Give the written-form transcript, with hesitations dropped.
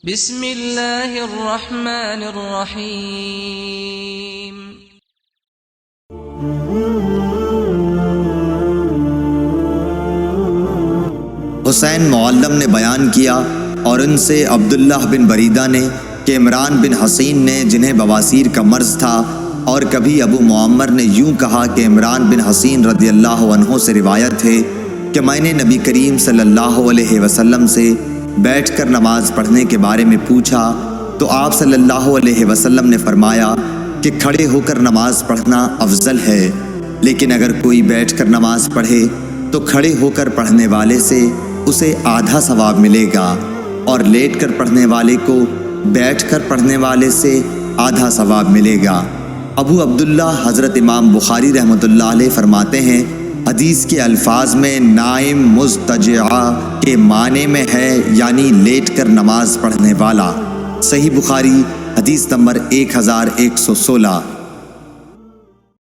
بسم اللہ الرحمن الرحیم۔ حسین معلم نے بیان کیا اور ان سے عبداللہ بن بریدہ نے کہ عمران بن حسین نے جنہیں بواسیر کا مرض تھا، اور کبھی ابو معمر نے یوں کہا کہ عمران بن حسین رضی اللہ عنہ سے روایت ہے کہ میں نے نبی کریم صلی اللہ علیہ وسلم سے بیٹھ کر نماز پڑھنے کے بارے میں پوچھا تو آپ صلی اللہ علیہ وسلم نے فرمایا کہ کھڑے ہو کر نماز پڑھنا افضل ہے، لیکن اگر کوئی بیٹھ کر نماز پڑھے تو کھڑے ہو کر پڑھنے والے سے اسے آدھا ثواب ملے گا، اور لیٹ کر پڑھنے والے کو بیٹھ کر پڑھنے والے سے آدھا ثواب ملے گا۔ ابو عبداللہ حضرت امام بخاری رحمۃ اللہ علیہ فرماتے ہیں، حدیث کے الفاظ میں نائم مضطجع کے معنی میں ہے یعنی لیٹ کر نماز پڑھنے والا۔ صحیح بخاری حدیث نمبر 1116۔